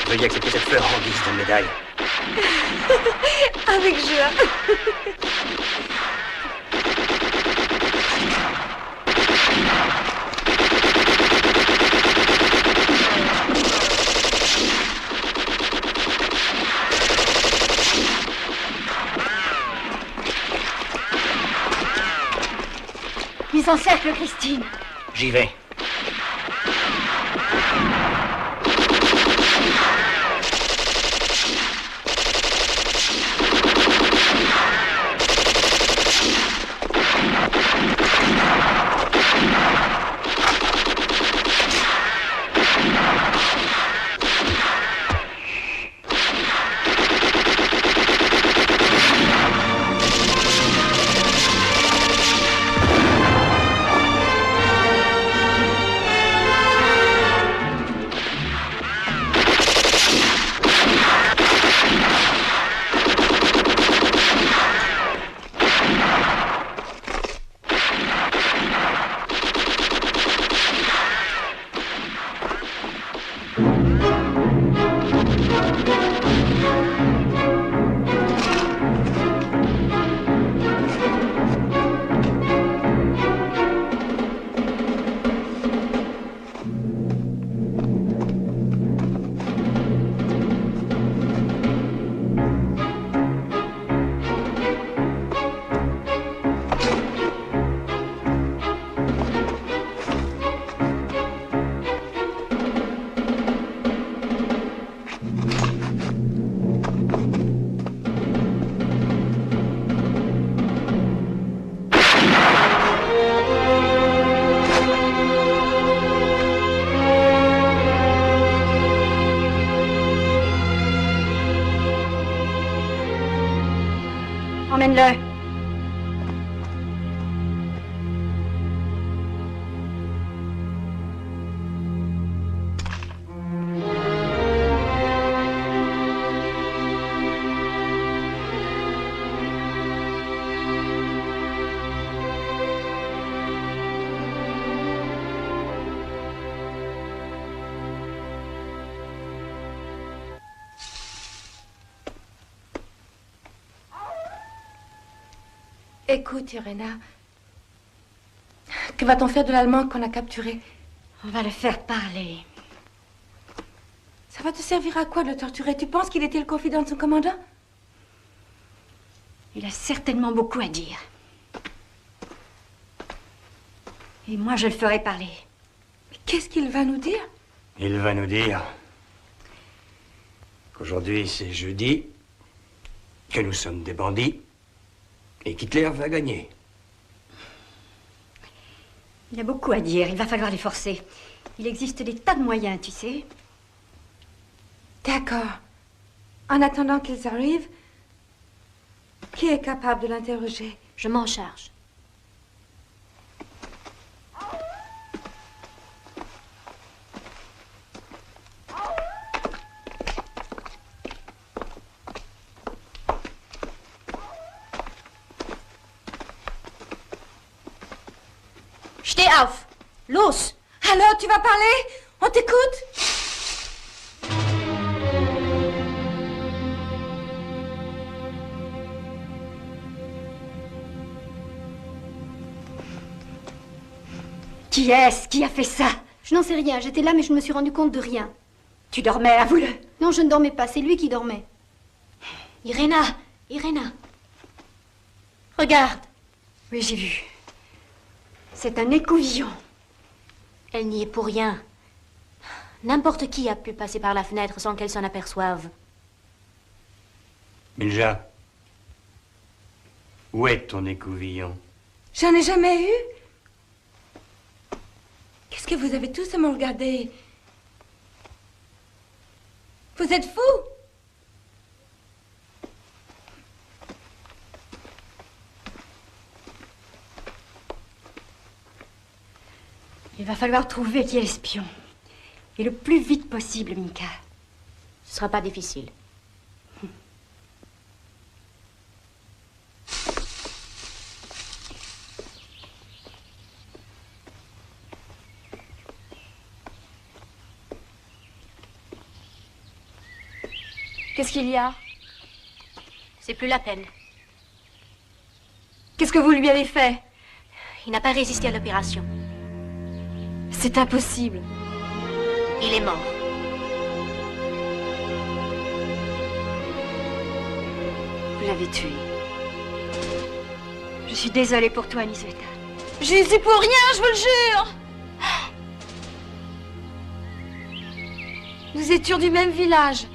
Speaker 3: Veuillez accepter cette fleur en guise de médaille.
Speaker 5: Avec joie.
Speaker 1: Mise en cercle, Christine.
Speaker 7: J'y vais.
Speaker 1: emmène-le.
Speaker 5: Écoute, Irena. Que va-t-on faire de l'Allemand qu'on a capturé?
Speaker 1: On va le faire parler.
Speaker 5: Ça va te servir à quoi de le torturer? Tu penses qu'il était le confident de son commandant?
Speaker 1: Il a certainement beaucoup à dire. Et moi, je le ferai parler.
Speaker 5: Mais qu'est-ce qu'il va nous dire?
Speaker 3: Il va nous dire qu'aujourd'hui c'est jeudi, que nous sommes des bandits et qu'Hitler va gagner.
Speaker 1: Il a beaucoup à dire, il va falloir les forcer. Il existe des tas de moyens, tu sais.
Speaker 5: D'accord. En attendant qu'ils arrivent, qui est capable de l'interroger?
Speaker 6: Je m'en charge. Steh auf! Los!
Speaker 5: Alors, tu vas parler? On t'écoute?
Speaker 1: Qui est-ce qui a fait ça?
Speaker 8: Je n'en sais rien, j'étais là mais je ne me suis rendu compte de rien.
Speaker 1: Tu dormais, avoue-le.
Speaker 8: Non, je ne dormais pas, c'est lui qui dormait.
Speaker 6: Irena! Irena! Regarde!
Speaker 1: Oui, j'ai vu. C'est un écouvillon.
Speaker 6: Elle n'y est pour rien. N'importe qui a pu passer par la fenêtre sans qu'elle s'en aperçoive.
Speaker 3: Milja, où est ton écouvillon?
Speaker 5: J'en ai jamais eu. Qu'est-ce que vous avez tous à me regarder? Vous êtes fous?
Speaker 1: Il va falloir trouver qui est l'espion. Et le plus vite possible, Minka.
Speaker 6: Ce sera pas difficile.
Speaker 4: Qu'est-ce qu'il y a?
Speaker 6: C'est plus la peine.
Speaker 4: Qu'est-ce que vous lui avez fait?
Speaker 6: Il n'a pas résisté à l'opération.
Speaker 4: C'est impossible.
Speaker 6: Il est mort.
Speaker 1: Vous l'avez tué. Je suis désolée pour toi, Nisueta.
Speaker 4: J'y suis pour rien, je vous le jure. Nous étions du même village.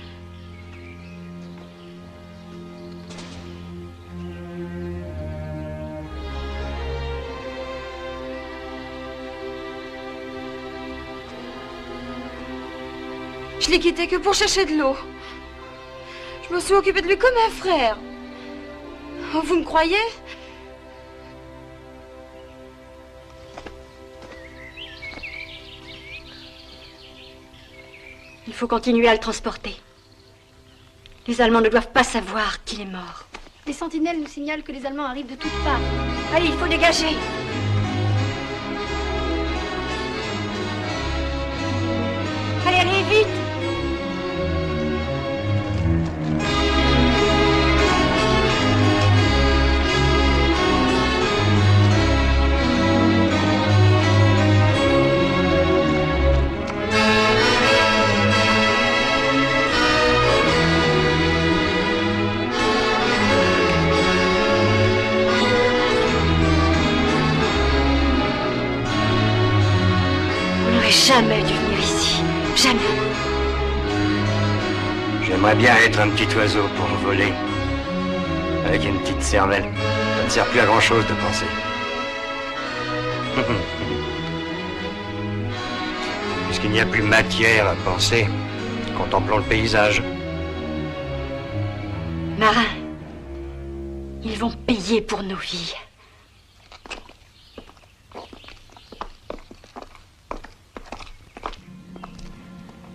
Speaker 4: Je l'ai quitté que pour chercher de l'eau. Je me suis occupée de lui comme un frère. Vous me croyez?
Speaker 1: Il faut continuer à le transporter. Les Allemands ne doivent pas savoir qu'il est mort.
Speaker 8: Les sentinelles nous signalent que les Allemands arrivent de toutes parts.
Speaker 1: Allez, il faut dégager. Allez, allez, vite! Jamais dû venir ici. Jamais.
Speaker 3: J'aimerais bien être un petit oiseau pour voler. Avec une petite cervelle. Ça ne sert plus à grand-chose de penser. Puisqu'il n'y a plus matière à penser, contemplons le paysage.
Speaker 1: Marin, Ils vont payer pour nos vies.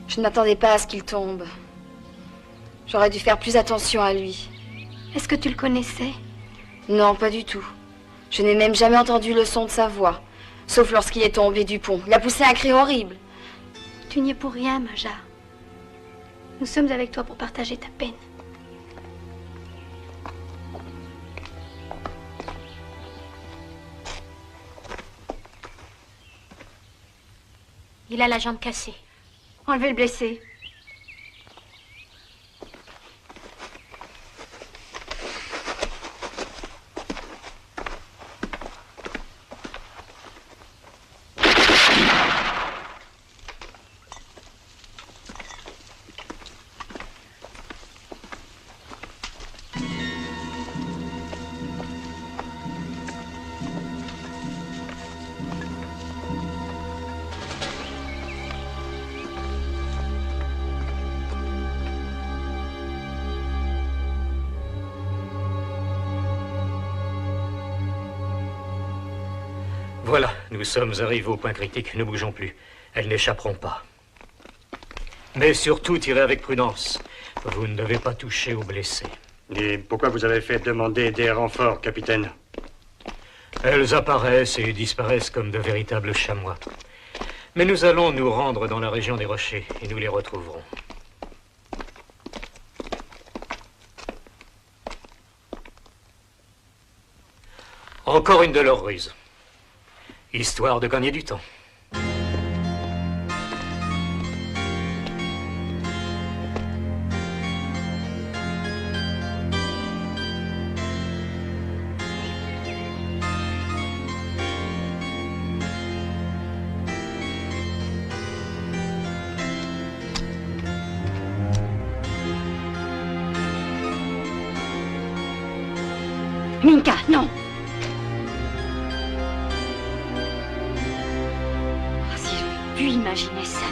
Speaker 4: Je ne m'attendais pas à ce qu'il tombe. J'aurais dû faire plus attention à lui.
Speaker 8: Est-ce que tu le connaissais?
Speaker 4: Non, pas du tout. Je n'ai même jamais entendu le son de sa voix. Sauf lorsqu'il est tombé du pont. Il a poussé un cri horrible.
Speaker 8: Tu n'y es pour rien, Maja. Nous sommes avec toi pour partager ta peine.
Speaker 6: Il a la jambe cassée.
Speaker 1: Enlevez le blessé.
Speaker 2: Voilà, nous sommes arrivés au point critique. Ne bougeons plus. Elles n'échapperont pas. Mais surtout, tirez avec prudence. Vous ne devez pas toucher aux blessés.
Speaker 3: Et pourquoi vous avez fait demander des renforts, capitaine?
Speaker 2: Elles apparaissent et disparaissent comme de véritables chamois. Mais nous allons nous rendre dans la région des rochers et nous les retrouverons. Encore une de leurs ruses. Histoire de gagner du temps.
Speaker 1: Minka, non. Si j'avais pu imaginer sa tête.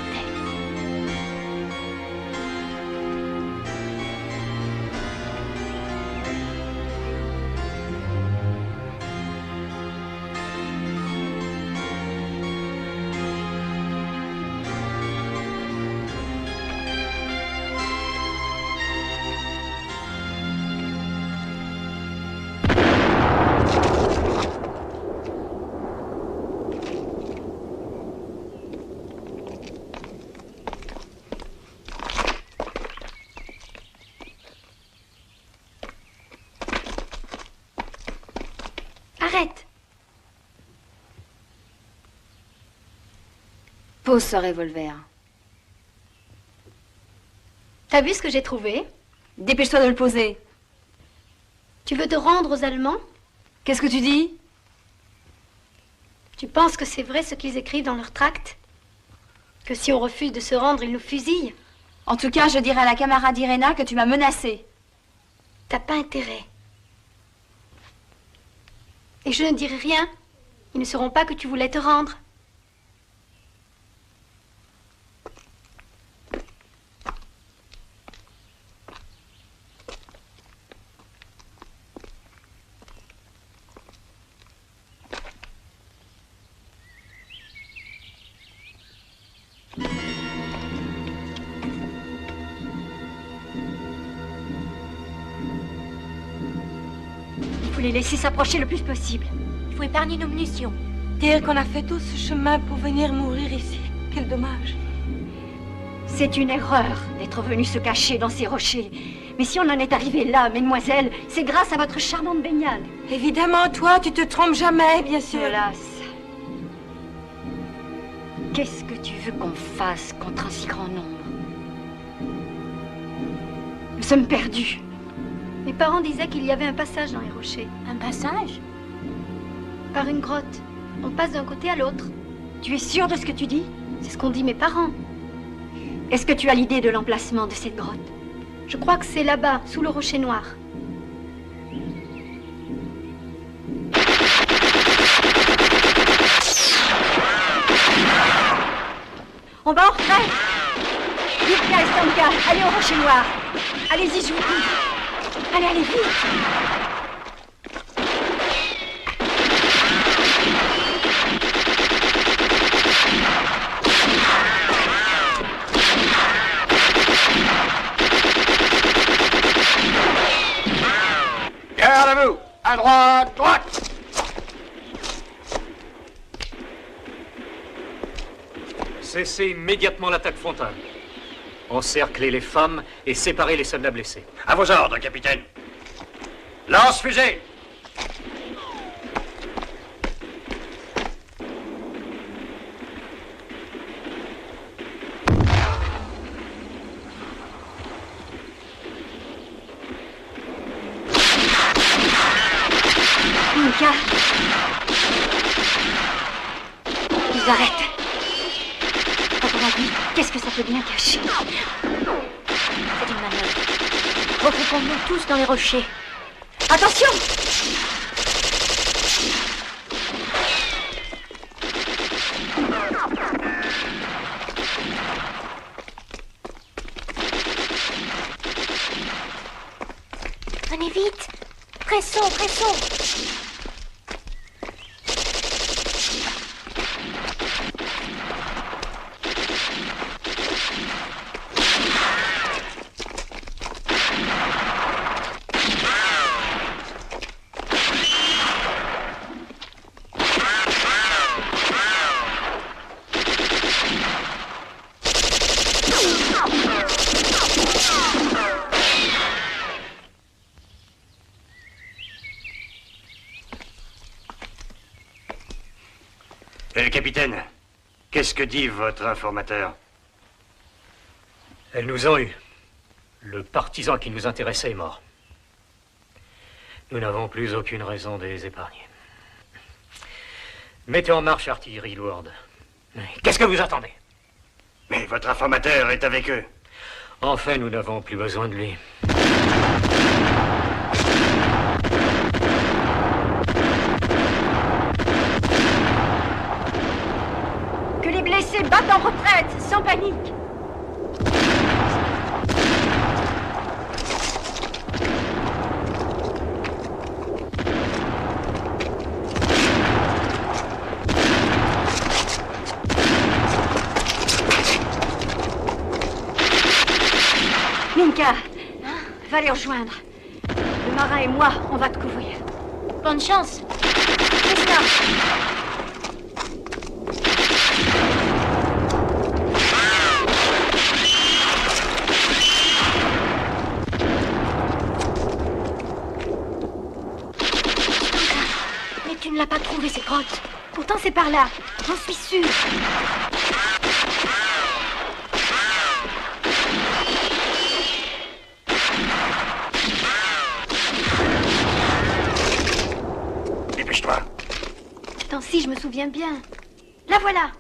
Speaker 8: Arrête!
Speaker 4: Pose ce revolver.
Speaker 8: T'as vu ce que j'ai trouvé?
Speaker 4: Dépêche-toi de le poser.
Speaker 8: Tu veux te rendre aux Allemands?
Speaker 4: Qu'est-ce que tu dis?
Speaker 8: Tu penses que c'est vrai ce qu'ils écrivent dans leur tract? Que si on refuse de se rendre, ils nous fusillent?
Speaker 4: En tout cas, je dirai à la camarade Irena que tu m'as menacée.
Speaker 8: T'as pas intérêt. Et je ne dirai rien. Ils ne sauront pas que tu voulais te rendre.
Speaker 1: Il faut les laisser s'approcher le plus possible.
Speaker 6: Il faut épargner nos munitions.
Speaker 5: Dire qu'on a fait tout ce chemin pour venir mourir ici. Quel dommage.
Speaker 1: C'est une erreur d'être venu se cacher dans ces rochers. Mais si on en est arrivé là, mesdemoiselles, c'est grâce à votre charmante baignade.
Speaker 5: Évidemment, toi, tu te trompes jamais, bien sûr.
Speaker 1: Hélas. Qu'est-ce que tu veux qu'on fasse contre un si grand nombre? Nous sommes perdus.
Speaker 8: Mes parents disaient qu'il y avait un passage dans les rochers.
Speaker 6: Un passage?
Speaker 8: Par une grotte. On passe d'un côté à l'autre.
Speaker 1: Tu es sûre de ce que tu dis?
Speaker 8: C'est ce qu'ont dit mes parents.
Speaker 1: Est-ce que tu as l'idée de l'emplacement de cette grotte?
Speaker 8: Je crois que c'est là-bas, sous le rocher noir.
Speaker 1: On va en retrait. Vite, Stanka, allez au rocher noir. Allez-y, je vous prie. Allez, allez, vite.
Speaker 2: Cessez immédiatement l'attaque frontale. Encerclez les femmes et séparez les soldats blessés.
Speaker 3: À vos ordres, capitaine. Lance-fusée!
Speaker 1: Minka. Ils arrêtent. À ton avis, qu'est-ce que ça peut bien cacher?
Speaker 6: C'est une manœuvre. Regroupons-nous tous dans les rochers.
Speaker 1: Attention!
Speaker 6: Venez vite! Pressons, pressons!
Speaker 3: Capitaine, qu'est-ce que dit votre informateur?
Speaker 2: Elles nous ont eu. Le partisan qui nous intéressait est mort. Nous n'avons plus aucune raison de les épargner. Mettez en marche artillerie lourde. Qu'est-ce que vous attendez?
Speaker 3: Mais votre informateur est avec eux.
Speaker 2: Enfin, nous n'avons plus besoin de lui.
Speaker 1: Que les blessés battent en retraite, sans panique. Minka, va les rejoindre. Le marin et moi, on va te couvrir.
Speaker 6: Bonne chance!
Speaker 1: C'est ça.
Speaker 6: Mais tu ne l'as pas trouvé, ces grottes. Pourtant, c'est par là. J'en suis sûre.
Speaker 3: Dépêche-toi.
Speaker 8: Attends, si, je me souviens bien. La voilà.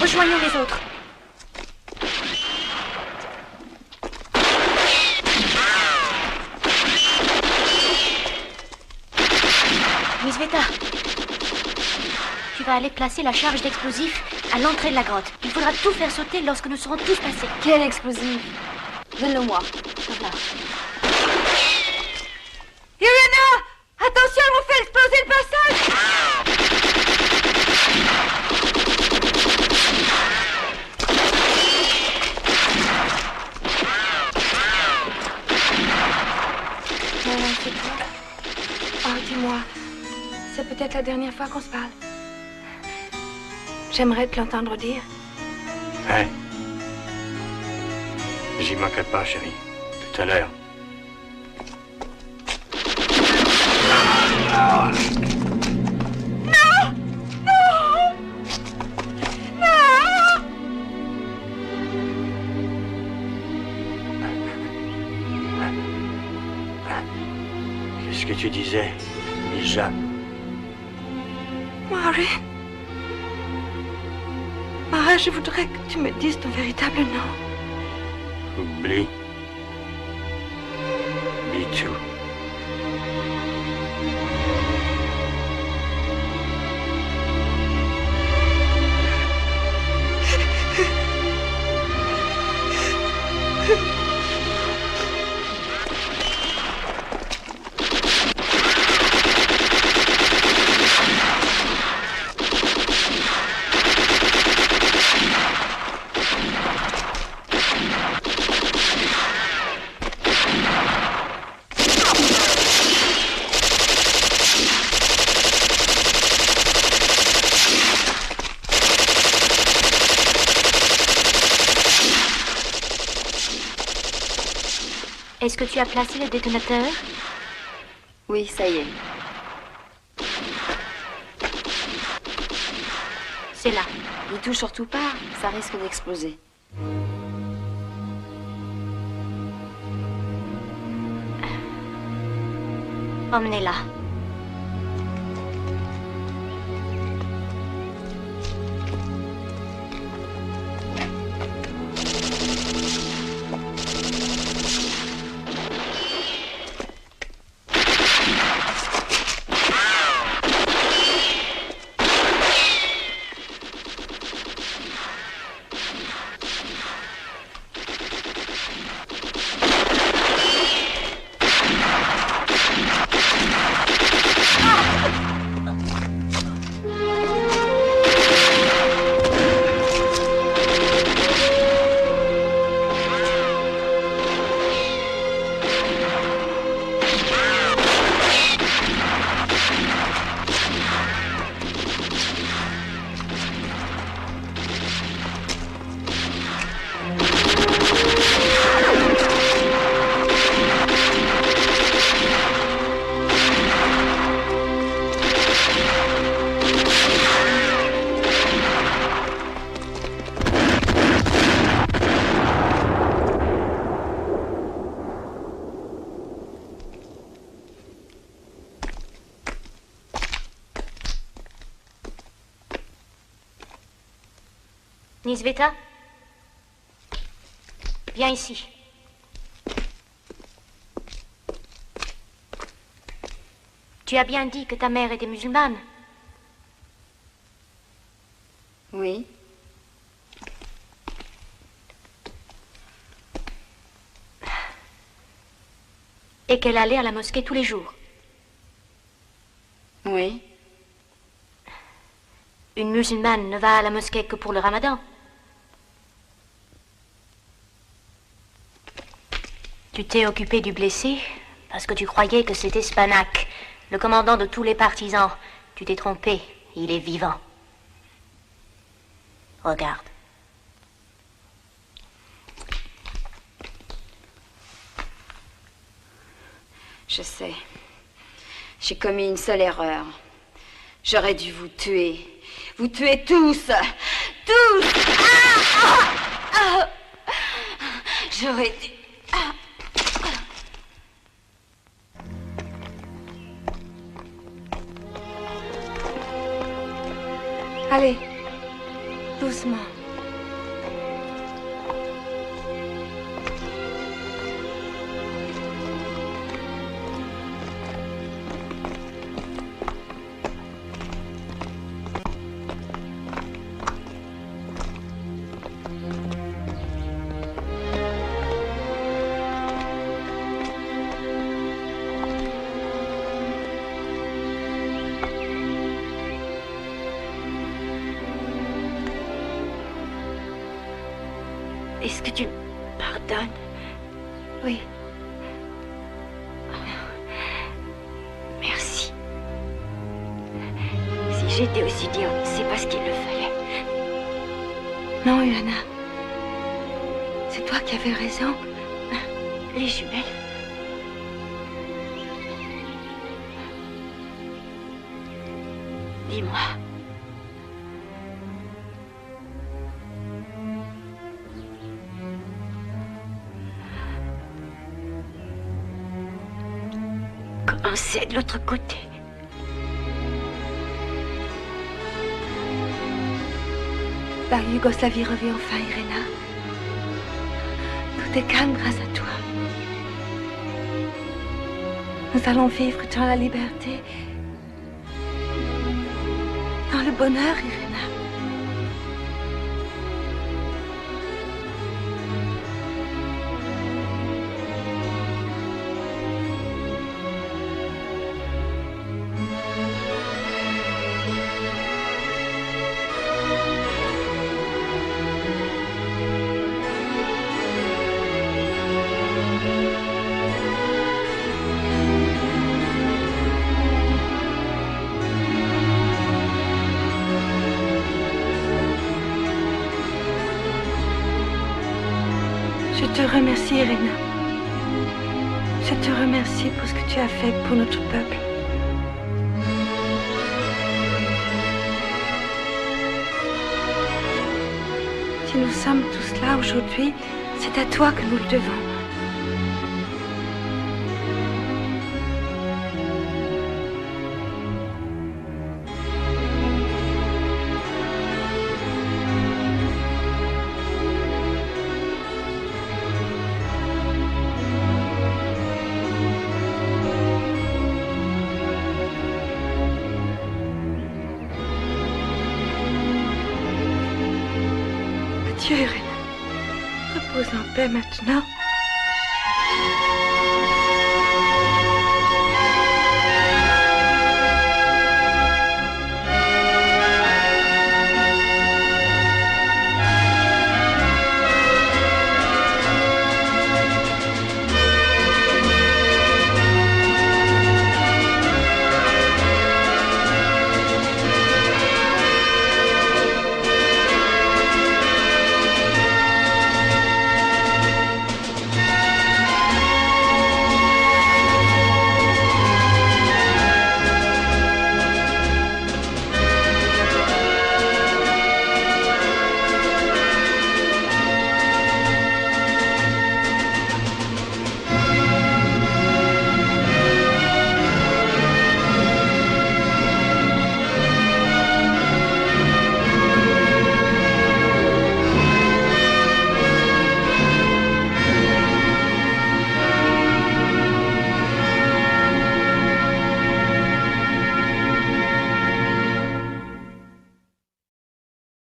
Speaker 6: Rejoignons les autres. Misveta, tu vas aller placer la charge d'explosifs à l'entrée de la grotte. Il faudra tout faire sauter lorsque nous serons tous passés.
Speaker 4: Quel explosif? Donne-le-moi.
Speaker 6: Voilà.
Speaker 5: Irena! Attention, ils vont faire exploser le passage! c'est toi. Oh, dis-moi, c'est peut-être la dernière fois qu'on se parle. J'aimerais te l'entendre dire.
Speaker 3: Ouais. J'y manquerai pas, chérie. Tout à l'heure. Qu'est-ce que tu disais, déjà?
Speaker 5: Maureen. Maureen, je voudrais que tu me dises ton véritable nom.
Speaker 3: Oublie. Oublie tout.
Speaker 6: Est-ce que tu as placé le détonateur?
Speaker 4: Oui, ça y est.
Speaker 6: C'est là.
Speaker 4: N'y touche surtout pas, ça risque d'exploser.
Speaker 6: Emmenez-la. Nisveta, viens ici. Tu as bien dit que ta mère était musulmane?
Speaker 4: Oui.
Speaker 6: Et qu'elle allait à la mosquée tous les jours?
Speaker 4: Oui.
Speaker 6: Une musulmane ne va à la mosquée que pour le ramadan. Tu t'es occupé du blessé parce que tu croyais que c'était Spanak, le commandant de tous les partisans. Tu t'es trompé, il est vivant. Regarde.
Speaker 4: Je sais. J'ai commis une seule erreur. J'aurais dû vous tuer. Vous tuer tous. Tous. J'aurais dû...
Speaker 5: Allez, doucement. Est-ce que tu me pardonnes? Oui.
Speaker 1: Si j'étais aussi idiote, c'est parce qu'il le fallait.
Speaker 5: Non, Irena. C'est toi qui avais raison.
Speaker 1: Les jumelles. Dis-moi. Comment c'est de l'autre côté?
Speaker 5: La Yougoslavie revient enfin, Irena. Tout est calme grâce à toi. Nous allons vivre dans la liberté, dans le bonheur, Irena. Je te remercie, Irena. Je te remercie pour ce que tu as fait pour notre peuple. Si nous sommes tous là aujourd'hui, c'est à toi que nous le devons. Adieu, Irena. Repose en paix maintenant.